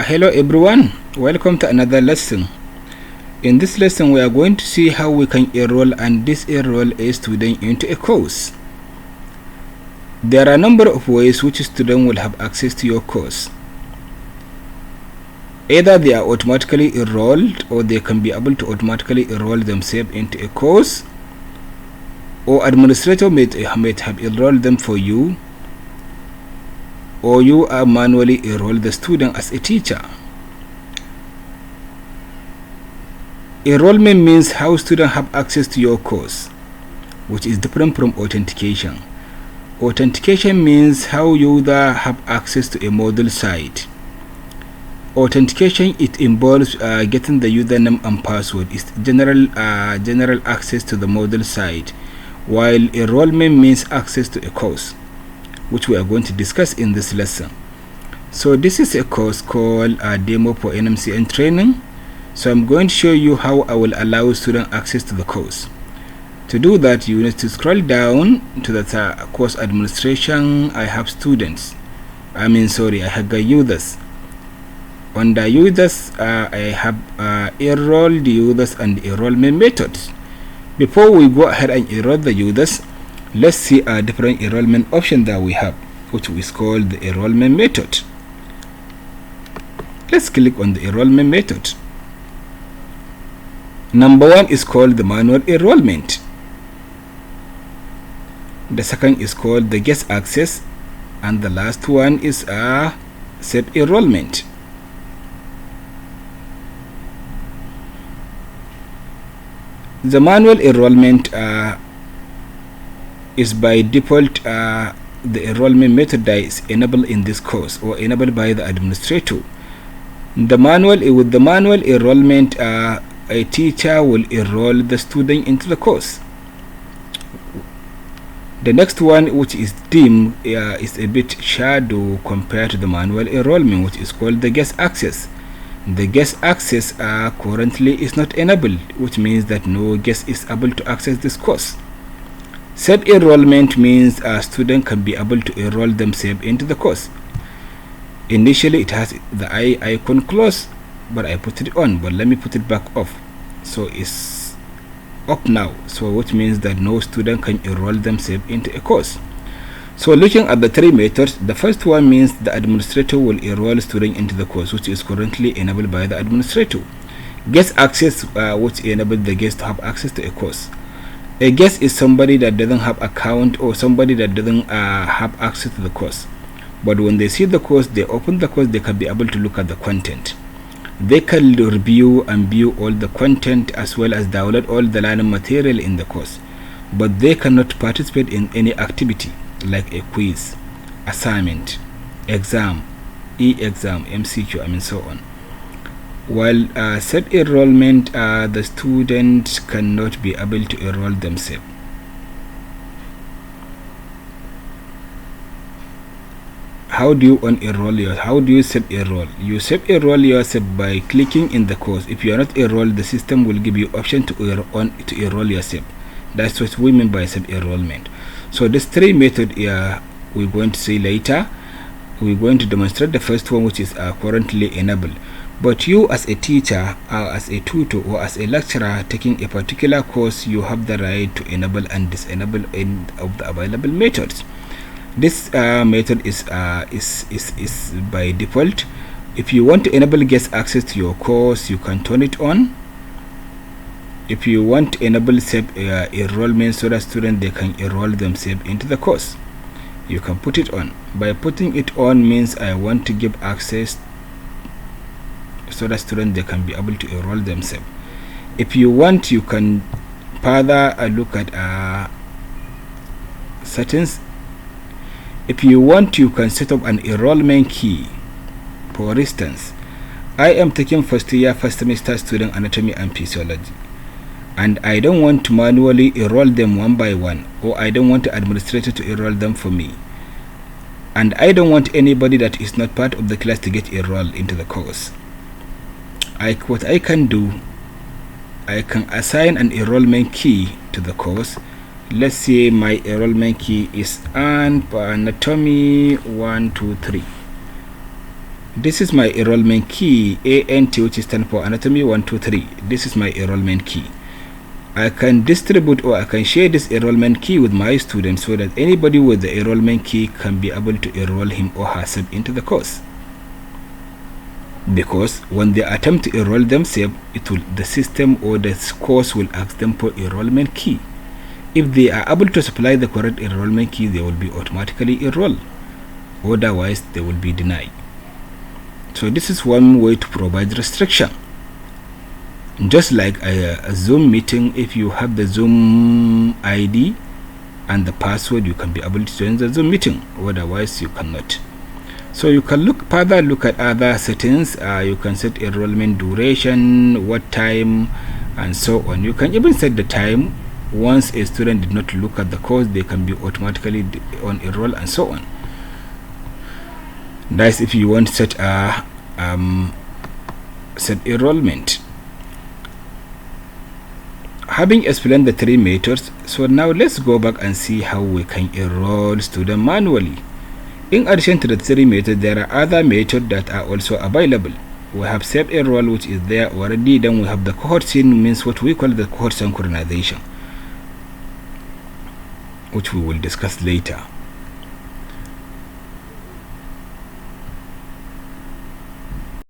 Hello everyone, welcome to another lesson. In this lesson we are going to see how we can enroll and dis-enroll a student into a course. There are a number of ways which a student will have access to your course. Either they are automatically enrolled, or they can be able to automatically enroll themselves into a course, or administrator may have enrolled them for you, or you are manually enroll the student as a teacher. Enrollment means how students have access to your course, which is different from authentication. Authentication means how users have access to a Moodle site. Authentication, it involves getting the username and password. It's general access to the Moodle site, while enrollment means access to a course, which we are going to discuss in this lesson. So this is a course called Demo for NMCN Training. So I'm going to show you how I will allow student access to the course. To do that, you need to scroll down to the course administration. I have students. I have got users. Under users, I have enrolled users and enrollment methods. Before we go ahead and enroll the users, let's see a different enrollment option that we have, which is called the enrollment method. Let's click on the enrollment method. Number one is called the manual enrollment. The second is called the guest access, and the last one is a self-enrollment. The manual enrollment is by default the enrollment method that is enabled in this course, or enabled by the administrator. With the manual enrollment, a teacher will enroll the student into the course. The next one, which is dim, is a bit shadow compared to the manual enrollment, which is called the guest access. The guest access currently is not enabled, which means that no guest is able to access this course. Self-enrollment means a student can be able to enroll themselves into the course. Initially it has the eye icon closed, but I put it on, but let me put it back off. So it's up now, so which means that no student can enroll themselves into a course. So looking at the three methods, the first one means the administrator will enroll student into the course, which is currently enabled by the administrator. Guest access, which enables the guest to have access to a course. A guest is somebody that doesn't have account, or somebody that doesn't have access to the course. But when they see the course, they open the course, they can be able to look at the content. They can review and view all the content, as well as download all the learning material in the course. But they cannot participate in any activity like a quiz, assignment, exam, e-exam, MCQ, and so on. While self-enrollment, the students cannot be able to enroll themselves. How do you unenroll how do you self-enroll? You self-enroll yourself by clicking in the course. If you are not enrolled, the system will give you option to enroll yourself. That's what we mean by self-enrollment. So these three methods we're going to see later. We're going to demonstrate the first one, which is currently enabled. But you as a teacher, as a tutor, or as a lecturer taking a particular course, you have the right to enable and disable any of the available methods. This method is by default. If you want to enable guest access to your course, you can turn it on. If you want to enable self-enrollment so that students they can enroll themselves into the course, you can put it on. By putting it on means I want to give access so that students they can be able to enroll themselves. If you want, you can further look at settings. If you want, you can set up an enrollment key. For instance, I am taking first semester student anatomy and physiology, and I don't want to manually enroll them one by one, or I don't want the administrator to enroll them for me, and I don't want anybody that is not part of the class to get enrolled into the course. What I can do, I can assign an enrollment key to the course. Let's say my enrollment key is anatomy 123. This is my enrollment key, ANT, which is stand for anatomy 123. This is my enrollment key. I can distribute or I can share this enrollment key with my students so that anybody with the enrollment key can be able to enroll him or herself into the course. Because when they attempt to enroll themselves, the system or the course will ask them for enrollment key. If they are able to supply the correct enrollment key, they will be automatically enrolled. Otherwise, they will be denied. So this is one way to provide restriction. Just like a Zoom meeting, if you have the Zoom ID and the password, you can be able to join the Zoom meeting. Otherwise, you cannot. So you can look at other settings. You can set enrollment duration, what time, and so on. You can even set the time. Once a student did not look at the course, they can be automatically on enroll and so on. That's if you want to set a set enrollment. Having explained the three methods, so now let's go back and see how we can enroll students manually. In addition to the three methods, there are other methods that are also available. We have self-enroll, which is there already. Then we have the cohort sync, means what we call the cohort synchronization, which we will discuss later.